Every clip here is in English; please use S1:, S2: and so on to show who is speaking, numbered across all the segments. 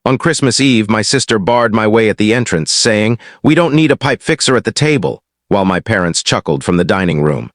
S1: On Christmas Eve, my sister barred my way at the entrance, saying, "We don't need a pipe fixer at the table," while my parents chuckled from the dining room.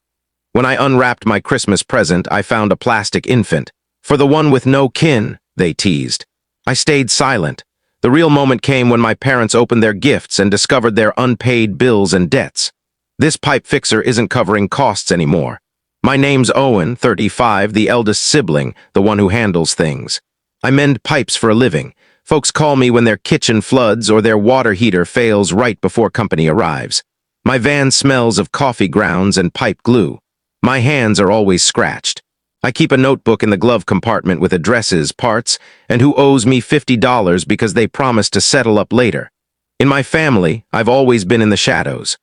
S1: When I unwrapped my Christmas present, I found a plastic infant. "For the one with no kin," they teased. I stayed silent. The real moment came when my parents opened their gifts and discovered their unpaid bills and debts. This pipe fixer isn't covering costs anymore. My name's Owen, 35, the eldest sibling, the one who handles things. I mend pipes for a living. Folks call me when their kitchen floods or their water heater fails right before company arrives. My van smells of coffee grounds and pipe glue. My hands are always scratched. I keep a notebook in the glove compartment with addresses, parts, and who owes me $50 because they promised to settle up later. In my family, I've always been in the shadows.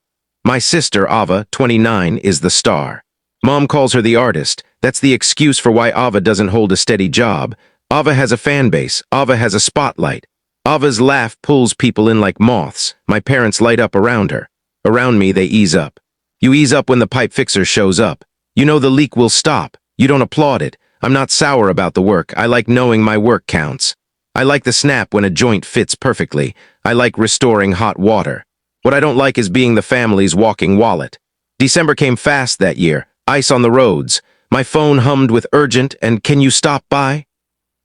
S1: My sister, Ava, 29, is the star. Mom calls her the artist. That's the excuse for why Ava doesn't hold a steady job. Ava has a fan base. Ava has a spotlight. Ava's laugh pulls people in like moths. My parents light up around her. Around me, they ease up. You ease up when the pipe fixer shows up. You know the leak will stop. You don't applaud it. I'm not sour about the work. I like knowing my work counts. I like the snap when a joint fits perfectly. I like restoring hot water. What I don't like is being the family's walking wallet. December came fast that year. Ice on the roads. My phone hummed with urgent and "Can you stop by?"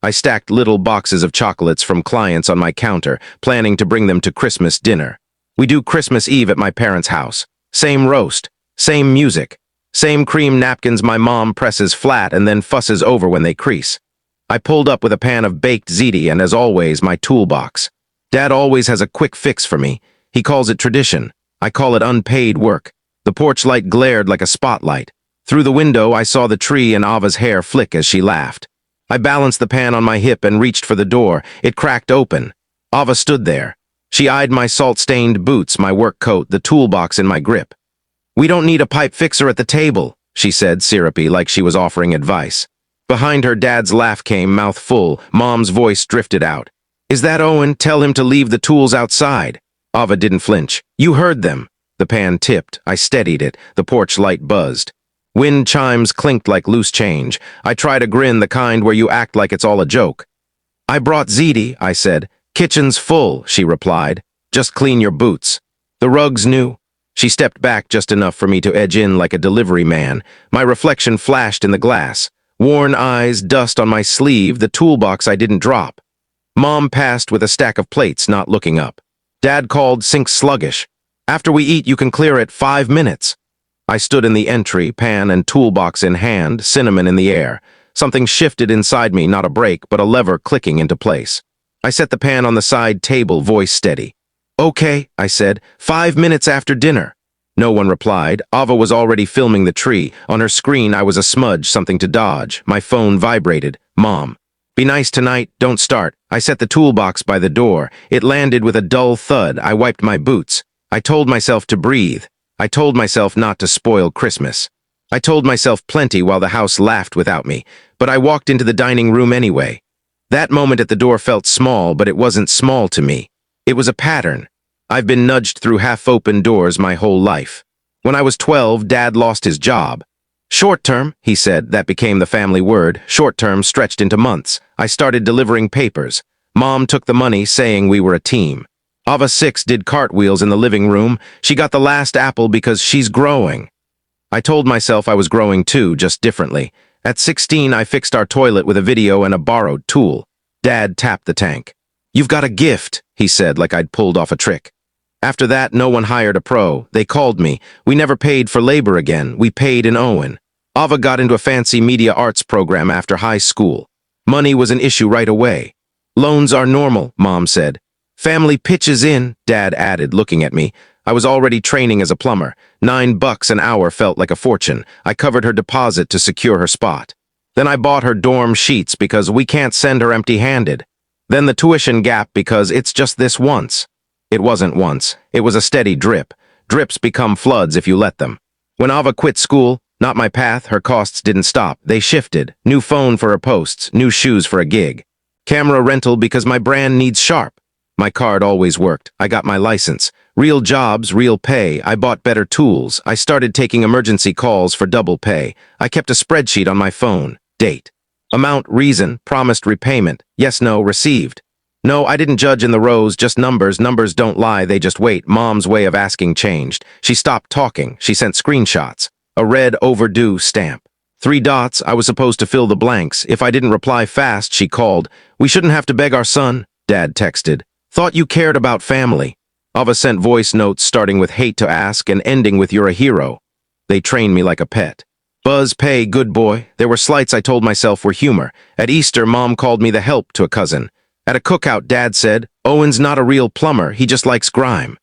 S1: I stacked little boxes of chocolates from clients on my counter, planning to bring them to Christmas dinner. We do Christmas Eve at my parents' house. Same roast, same music, same cream napkins my mom presses flat and then fusses over when they crease. I pulled up with a pan of baked ziti and, as always, my toolbox. Dad always has a quick fix for me. He calls it tradition. I call it unpaid work. The porch light glared like a spotlight. Through the window, I saw the tree and Ava's hair flick as she laughed. I balanced the pan on my hip and reached for the door. It cracked open. Ava stood there. She eyed my salt-stained boots, my work coat, the toolbox in my grip. "We don't need a pipe fixer at the table," she said, syrupy, like she was offering advice. Behind her, Dad's laugh came, mouth full. Mom's voice drifted out. "Is that Owen? Tell him to leave the tools outside." Ava didn't flinch. "You heard them." The pan tipped. I steadied it. The porch light buzzed. Wind chimes clinked like loose change. I tried a grin, the kind where you act like it's all a joke. "I brought ziti," I said. "Kitchen's full," she replied. "Just clean your boots." "The rug's new." She stepped back just enough for me to edge in like a delivery man. My reflection flashed in the glass. Worn eyes, dust on my sleeve, the toolbox I didn't drop. Mom passed with a stack of plates, not looking up. Dad called, "Sink sluggish. After we eat, you can clear it 5 minutes." I stood in the entry, pan and toolbox in hand, cinnamon in the air. Something shifted inside me, not a brake, but a lever clicking into place. I set the pan on the side table, voice steady. "Okay," I said, 5 minutes after dinner." No one replied. Ava was already filming the tree. On her screen, I was a smudge, something to dodge. My phone vibrated. "Mom. Be nice tonight, don't start." I set the toolbox by the door. It landed with a dull thud. I wiped my boots. I told myself to breathe. I told myself not to spoil Christmas. I told myself plenty while the house laughed without me, but I walked into the dining room anyway. That moment at the door felt small, but it wasn't small to me. It was a pattern. I've been nudged through half-open doors my whole life. When I was 12, Dad lost his job. "Short-term," he said, that became the family word. Short-term stretched into months. I started delivering papers. Mom took the money, saying we were a team. Ava 6 did cartwheels in the living room. She got the last apple because she's growing. I told myself I was growing too, just differently. At 16, I fixed our toilet with a video and a borrowed tool. Dad tapped the tank. "You've got a gift," he said, like I'd pulled off a trick. After that, no one hired a pro. They called me. We never paid for labor again. We paid in Owen. Ava got into a fancy media arts program after high school. Money was an issue right away. "Loans are normal," Mom said. "Family pitches in," Dad added, looking at me. I was already training as a plumber. $9 an hour felt like a fortune. I covered her deposit to secure her spot. Then I bought her dorm sheets because we can't send her empty-handed. Then the tuition gap because it's just this once. It wasn't once. It was a steady drip. Drips become floods if you let them. When Ava quit school, not my path, her costs didn't stop. They shifted. New phone for her posts, new shoes for a gig. Camera rental because my brand needs sharp. My card always worked. I got my license. Real jobs, real pay. I bought better tools. I started taking emergency calls for double pay. I kept a spreadsheet on my phone. Date. Amount, reason, promised repayment. Yes, no, received. No, I didn't judge in the rows, just numbers. Numbers don't lie, they just wait. Mom's way of asking changed. She stopped talking. She sent screenshots. A red overdue stamp. 3 dots, I was supposed to fill the blanks. If I didn't reply fast, she called. We shouldn't have to beg our son, Dad texted. Thought you cared about family. Ava sent voice notes starting with hate to ask and ending with you're a hero. They trained me like a pet. Buzz, pay, good boy. There were slights I told myself were humor. At Easter, Mom called me the help to a cousin. At a cookout, Dad said, Owen's not a real plumber, he just likes grime.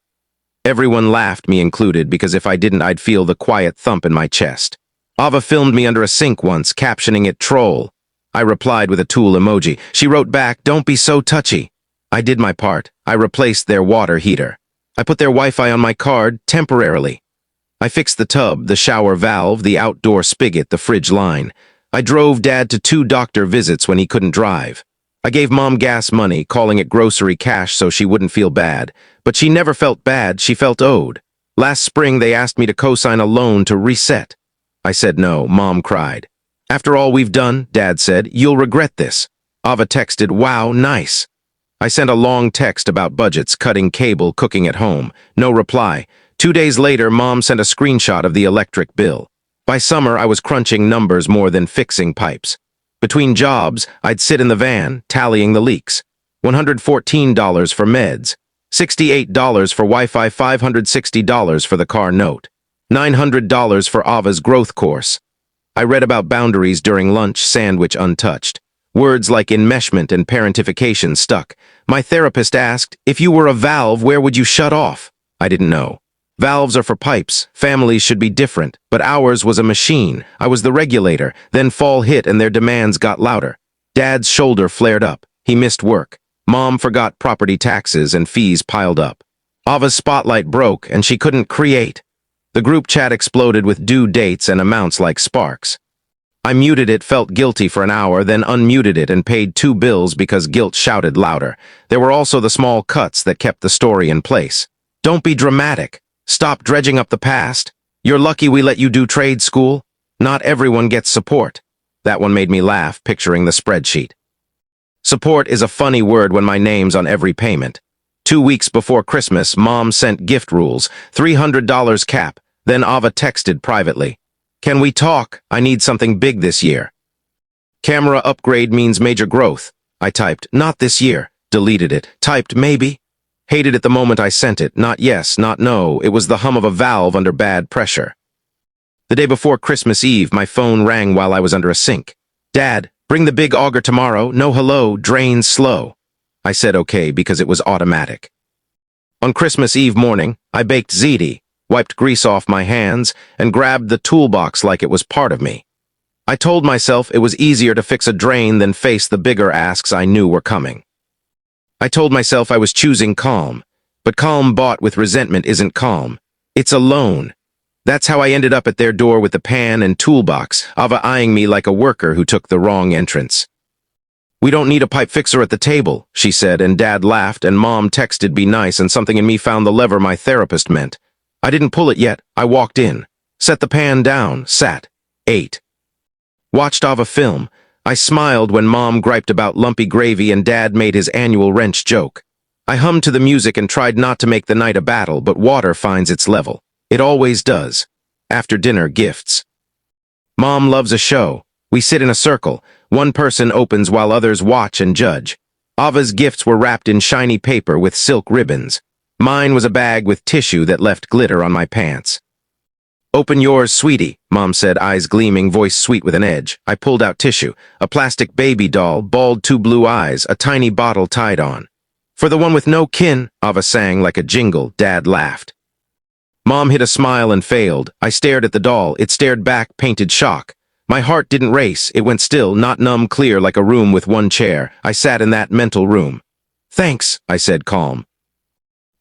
S1: Everyone laughed, me included, because if I didn't, I'd feel the quiet thump in my chest. Ava filmed me under a sink once, captioning it troll. I replied with a tool emoji. She wrote back, don't be so touchy. I did my part. I replaced their water heater. I put their Wi-Fi on my card, temporarily. I fixed the tub, the shower valve, the outdoor spigot, the fridge line. I drove Dad to 2 doctor visits when he couldn't drive. I gave Mom gas money, calling it grocery cash so she wouldn't feel bad. But she never felt bad, she felt owed. Last spring, they asked me to co-sign a loan to reset. I said no. Mom cried. After all we've done, Dad said, you'll regret this. Ava texted, wow, nice. I sent a long text about budgets, cutting cable, cooking at home. No reply. 2 days later, Mom sent a screenshot of the electric bill. By summer, I was crunching numbers more than fixing pipes. Between jobs, I'd sit in the van, tallying the leaks. $114 for meds. $68 for Wi-Fi, $560 for the car note. $900 for Ava's growth course. I read about boundaries during lunch, sandwich untouched. Words like enmeshment and parentification stuck. My therapist asked, if you were a valve, where would you shut off? I didn't know. Valves are for pipes. Families should be different. But ours was a machine. I was the regulator. Then fall hit and their demands got louder. Dad's shoulder flared up. He missed work. Mom forgot property taxes and fees piled up. Ava's spotlight broke and she couldn't create. The group chat exploded with due dates and amounts like sparks. I muted it, felt guilty for an hour, then unmuted it and paid 2 bills because guilt shouted louder. There were also the small cuts that kept the story in place. Don't be dramatic. Stop dredging up the past. You're lucky we let you do trade school. Not everyone gets support. That one made me laugh, picturing the spreadsheet. Support is a funny word when my name's on every payment. 2 weeks before Christmas, Mom sent gift rules, $300 cap. Then Ava texted privately. Can we talk? I need something big this year. Camera upgrade means major growth. I typed, not this year. Deleted it. Typed, maybe. Hated it the moment I sent it. Not yes, not no. It was the hum of a valve under bad pressure. The day before Christmas Eve, my phone rang while I was under a sink. Dad, bring the big auger tomorrow. No hello, drains slow. I said okay because it was automatic. On Christmas Eve morning, I baked ziti, wiped grease off my hands, and grabbed the toolbox like it was part of me. I told myself it was easier to fix a drain than face the bigger asks I knew were coming. I told myself I was choosing calm, but calm bought with resentment isn't calm. It's a loan. That's how I ended up at their door with the pan and toolbox, Ava eyeing me like a worker who took the wrong entrance. We don't need a pipe fixer at the table, she said, and Dad laughed, and Mom texted be nice, and something in me found the lever my therapist meant. I didn't pull it yet. I walked in, set the pan down, sat, ate. Watched Ava film. I smiled when Mom griped about lumpy gravy and Dad made his annual wrench joke. I hummed to the music and tried not to make the night a battle, but water finds its level. It always does. After dinner, gifts. Mom loves a show. We sit in a circle. One person opens while others watch and judge. Ava's gifts were wrapped in shiny paper with silk ribbons. Mine was a bag with tissue that left glitter on my pants. Open yours, sweetie, Mom said, eyes gleaming, voice sweet with an edge. I pulled out tissue, a plastic baby doll, bald 2 blue eyes, a tiny bottle tied on. For the one with no kin, Ava sang like a jingle. Dad laughed. Mom hid a smile and failed. I stared at the doll. It stared back, painted shock. My heart didn't race. It went still, not numb, clear like a room with one chair. I sat in that mental room. Thanks, I said, calm.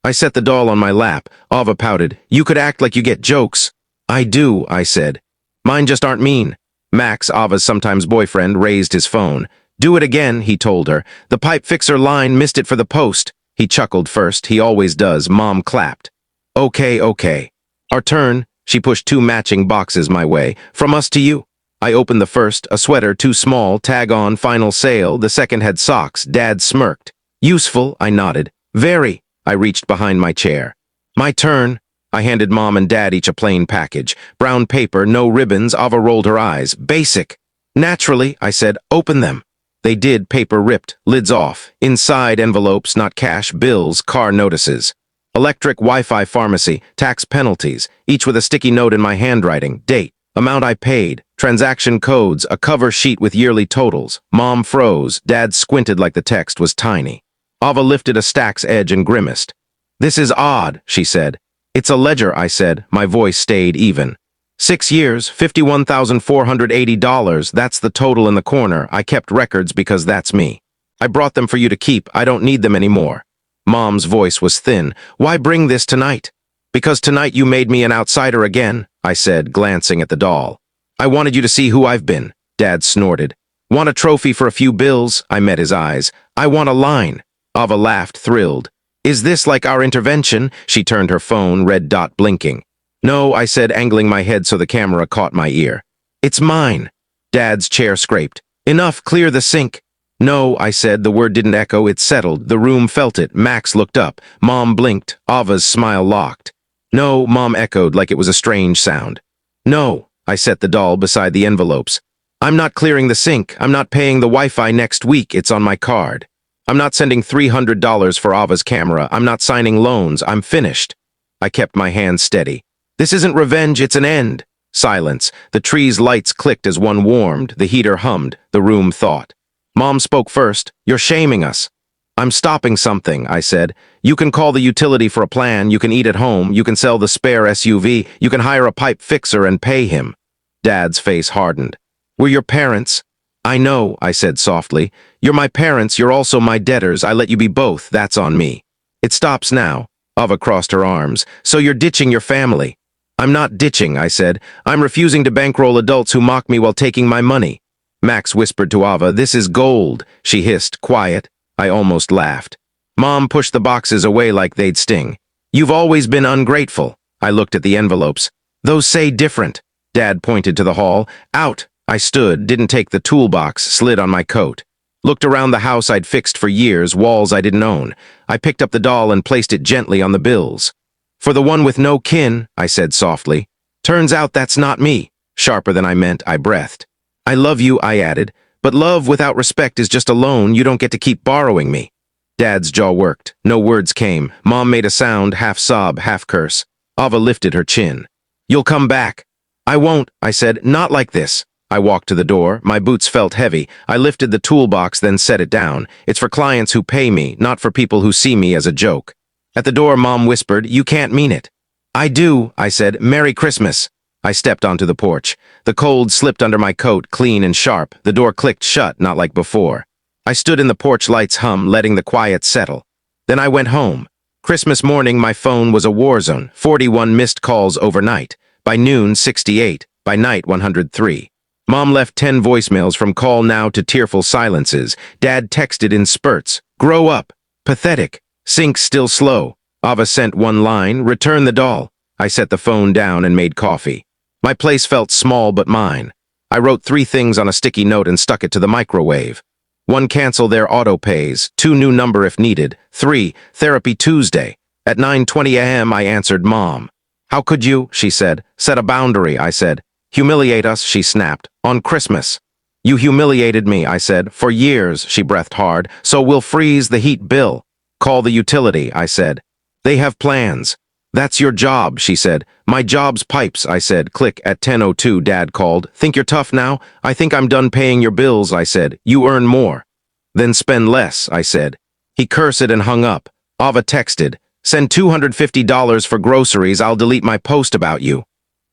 S1: I set the doll on my lap. Ava pouted. You could act like you get jokes. I do, I said. Mine just aren't mean. Max, Ava's sometimes boyfriend, raised his phone. Do it again, he told her. The pipe fixer line missed it for the post. He chuckled first. He always does. Mom clapped. Okay. Our turn. She pushed 2 matching boxes my way. From us to you. I opened the first, a sweater too small, tag on, final sale. The second had socks. Dad smirked. Useful, I nodded. Very. I reached behind my chair. My turn. I handed Mom and Dad each a plain package. Brown paper, no ribbons. Ava rolled her eyes. Basic. Naturally, I said, open them. They did, paper ripped, lids off. Inside envelopes, not cash, bills, car notices. Electric, Wi-Fi pharmacy, tax penalties, each with a sticky note in my handwriting, date, amount I paid, transaction codes, a cover sheet with yearly totals. Mom froze. Dad squinted like the text was tiny. Ava lifted a stack's edge and grimaced. This is odd, she said. It's a ledger, I said. My voice stayed even. 6 years, $51,480, that's the total in the corner. I kept records because that's me. I brought them for you to keep. I don't need them anymore. Mom's voice was thin. Why bring this tonight? Because tonight you made me an outsider again, I said, glancing at the doll. I wanted you to see who I've been, Dad snorted. Want a trophy for a few bills? I met his eyes. I want a line. Ava laughed, thrilled. Is this like our intervention? She turned her phone, red dot blinking. No, I said, angling my head so the camera caught my ear. It's mine. Dad's chair scraped. Enough, clear the sink. No, I said, the word didn't echo, it settled. The room felt it. Max looked up. Mom blinked. Ava's smile locked. No, Mom echoed like it was a strange sound. No, I set the doll beside the envelopes. I'm not clearing the sink. I'm not paying the Wi-Fi next week. It's on my card. I'm not sending $300 for Ava's camera. I'm not signing loans. I'm finished. I kept my hand steady. This isn't revenge, it's an end. Silence. The tree's lights clicked as one warmed. The heater hummed. The room thought. Mom spoke first. You're shaming us. I'm stopping something, I said. You can call the utility for a plan. You can eat at home. You can sell the spare SUV. You can hire a pipe fixer and pay him. Dad's face hardened. We're your parents. I know, I said softly. You're my parents. You're also my debtors. I let you be both. That's on me. It stops now. Ava crossed her arms. So you're ditching your family. I'm not ditching, I said. I'm refusing to bankroll adults who mock me while taking my money. Max whispered to Ava, this is gold. She hissed, quiet. I almost laughed. Mom pushed the boxes away like they'd sting. You've always been ungrateful. I looked at the envelopes. Those say different. Dad pointed to the hall. Out. I stood, didn't take the toolbox, slid on my coat. Looked around the house I'd fixed for years, walls I didn't own. I picked up the doll and placed it gently on the bills. For the one with no kin, I said softly. Turns out that's not me. Sharper than I meant, I breathed. I love you, I added, but love without respect is just a loan. You don't get to keep borrowing me. Dad's jaw worked. No words came. Mom made a sound, half sob, half curse. Ava lifted her chin. You'll come back. I won't, I said, not like this. I walked to the door. My boots felt heavy. I lifted the toolbox, then set it down. It's for clients who pay me, not for people who see me as a joke. At the door, Mom whispered, you can't mean it. I do, I said, Merry Christmas. I stepped onto the porch. The cold slipped under my coat, clean and sharp. The door clicked shut, not like before. I stood in the porch lights hum, letting the quiet settle. Then I went home. Christmas morning, my phone was a war zone. 41 missed calls overnight. By noon, 68. By night, 103. Mom left 10 voicemails from call now to tearful silences. Dad texted in spurts. Grow up. Pathetic. Sync still slow. Ava sent one line, return the doll. I set the phone down and made coffee. My place felt small but mine. I wrote 3 things on a sticky note and stuck it to the microwave. 1, cancel their auto pays. 2, new number if needed. 3, therapy Tuesday. At 9:20 a.m. I answered Mom. How could you, she said. Set a boundary, I said. Humiliate us, she snapped. On Christmas. You humiliated me, I said. For years, she breathed hard. So we'll freeze the heat bill. Call the utility, I said. They have plans. That's your job, she said. My job's pipes, I said. Click at 10:02, Dad called. Think you're tough now? I think I'm done paying your bills, I said. You earn more. Then spend less, I said. He cursed and hung up. Ava texted. Send $250 for groceries. I'll delete my post about you.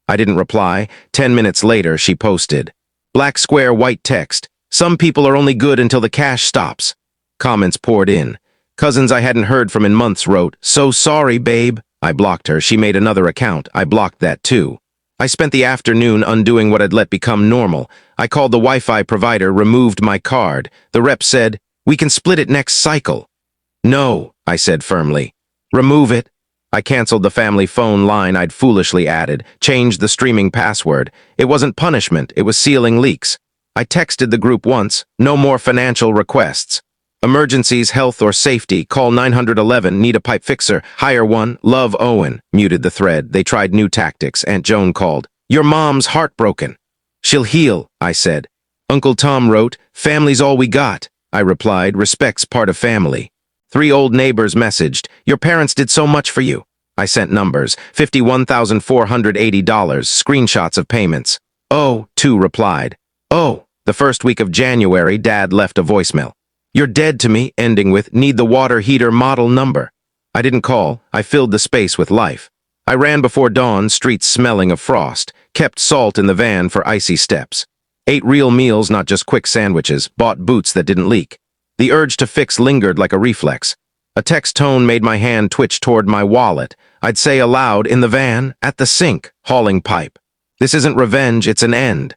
S1: I didn't reply. 10 minutes later, she posted. Black square, white text. Some people are only good until the cash stops. Comments poured in. Cousins I hadn't heard from in months wrote, so sorry, babe. I blocked her. She made another account. I blocked that too. I spent the afternoon undoing what I'd let become normal. I called the Wi-Fi provider, removed my card. The rep said, we can split it next cycle. No, I said firmly. Remove it. I canceled the family phone line I'd foolishly added, changed the streaming password. It wasn't punishment, it was sealing leaks. I texted the group once, no more financial requests. Emergencies, health or safety, call 911, need a pipe fixer, hire one, love Owen. Muted the thread. They tried new tactics. Aunt Joan called. Your mom's heartbroken. She'll heal, I said. Uncle Tom wrote, family's all we got. I replied, respect's part of family. 3 old neighbors messaged, your parents did so much for you. I sent numbers, $51,480, screenshots of payments. Oh, 2 replied. Oh, the first week of January, Dad left a voicemail. You're dead to me, ending with, need the water heater model number. I didn't call, I filled the space with life. I ran before dawn, streets smelling of frost, kept salt in the van for icy steps. Ate real meals, not just quick sandwiches, bought boots that didn't leak. The urge to fix lingered like a reflex. A text tone made my hand twitch toward my wallet. I'd say aloud, in the van, at the sink, hauling pipe. This isn't revenge, it's an end.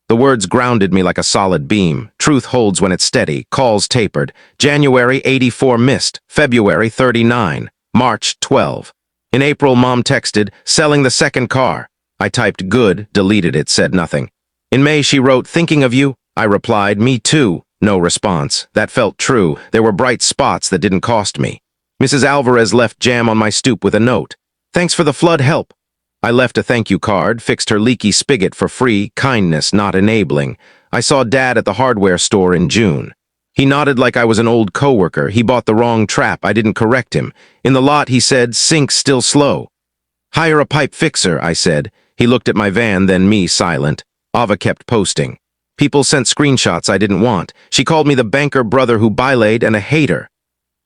S1: The words grounded me like a solid beam. Truth holds when it's steady, calls tapered. January 84 missed, February 39, March 12. In April, Mom texted, selling the second car. I typed good, deleted it, said nothing. In May, she wrote, thinking of you. I replied, me too. No response. That felt true. There were bright spots that didn't cost me. Mrs. Alvarez left jam on my stoop with a note. Thanks for the flood help. I left a thank you card, fixed her leaky spigot for free, kindness not enabling. I saw Dad at the hardware store in June. He nodded like I was an old coworker. He bought the wrong trap. I didn't correct him. In the lot, he said, sink's still slow. Hire a pipe fixer, I said. He looked at my van, then me, silent. Ava kept posting. People sent screenshots I didn't want. She called me the banker brother who bylaid and a hater.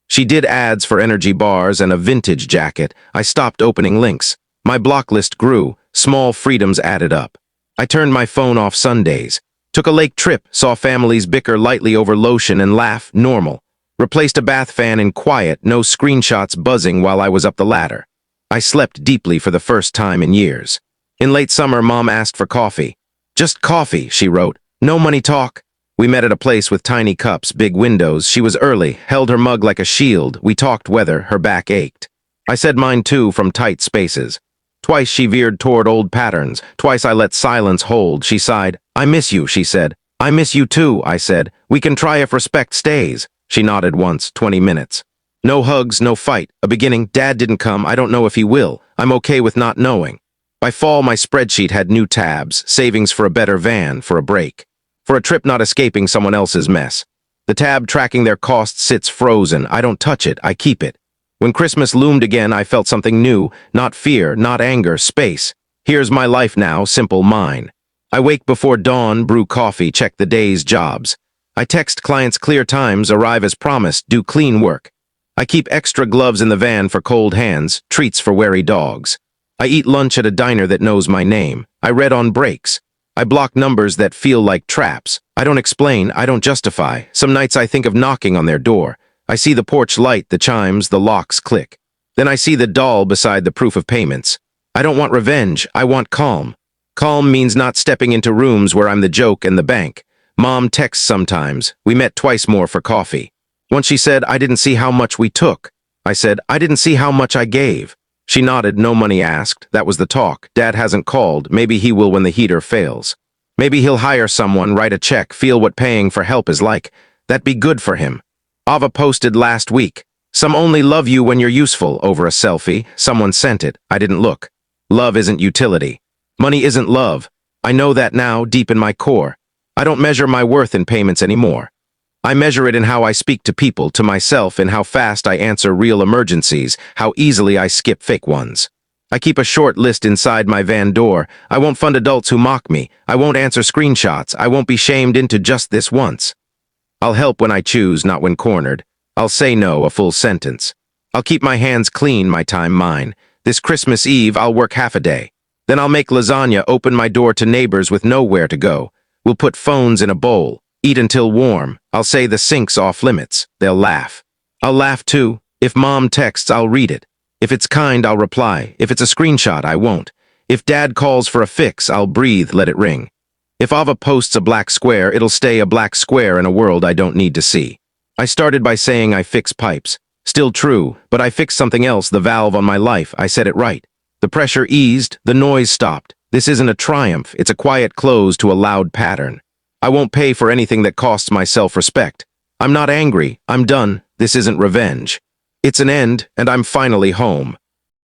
S1: She did ads for energy bars and a vintage jacket. I stopped opening links. My block list grew. Small freedoms added up. I turned my phone off Sundays. Took a lake trip, saw families bicker lightly over lotion and laugh, normal. Replaced a bath fan in quiet, no screenshots buzzing while I was up the ladder. I slept deeply for the first time in years. In late summer, Mom asked for coffee. Just coffee, she wrote. No money talk. We met at a place with tiny cups, big windows. She was early, held her mug like a shield. We talked weather, her back ached. I said mine too from tight spaces. Twice she veered toward old patterns. Twice I let silence hold. She sighed. I miss you, she said. I miss you too, I said. We can try if respect stays. She nodded once, 20 minutes. No hugs, no fight. A beginning, Dad didn't come. I don't know if he will. I'm okay with not knowing. By fall, my spreadsheet had new tabs, savings for a better van, for a break. For a trip not escaping someone else's mess. The tab tracking their costs sits frozen. I don't touch it, I keep it. When Christmas loomed again, I felt something new. Not fear, not anger, space. Here's my life now, simple mine. I wake before dawn, brew coffee, check the day's jobs. I text clients clear times, arrive as promised, do clean work. I keep extra gloves in the van for cold hands, treats for wary dogs. I eat lunch at a diner that knows my name. I read on breaks. I block numbers that feel like traps. I don't explain, I don't justify. Some nights I think of knocking on their door. I see the porch light, the chimes, the locks click. Then I see the doll beside the proof of payments. I don't want revenge, I want calm. Calm means not stepping into rooms where I'm the joke and the bank. Mom texts sometimes. We met twice more for coffee. Once she said, I didn't see how much we took. I said, I didn't see how much I gave. She nodded, no money asked. That was the talk. Dad hasn't called. Maybe he will when the heater fails. Maybe he'll hire someone, write a check, feel what paying for help is like. That'd be good for him. Ava posted last week. Some only love you when you're useful, over a selfie. Someone sent it. I didn't look. Love isn't utility. Money isn't love. I know that now, deep in my core. I don't measure my worth in payments anymore. I measure it in how I speak to people, to myself, in how fast I answer real emergencies, how easily I skip fake ones. I keep a short list inside my van door. I won't fund adults who mock me. I won't answer screenshots. I won't be shamed into just this once. I'll help when I choose, not when cornered. I'll say no, a full sentence. I'll keep my hands clean, my time mine. This Christmas Eve, I'll work half a day. Then I'll make lasagna, open my door to neighbors with nowhere to go. We'll put phones in a bowl. Eat until warm. I'll say the sink's off limits. They'll laugh. I'll laugh too. If Mom texts, I'll read it. If it's kind, I'll reply. If it's a screenshot, I won't. If Dad calls for a fix, I'll breathe, let it ring. If Ava posts a black square, it'll stay a black square in a world I don't need to see. I started by saying I fix pipes. Still true, but I fixed something else, the valve on my life. I said it right. The pressure eased, the noise stopped. This isn't a triumph, it's a quiet close to a loud pattern. I won't pay for anything that costs my self-respect. I'm not angry. I'm done. This isn't revenge. It's an end, and I'm finally home.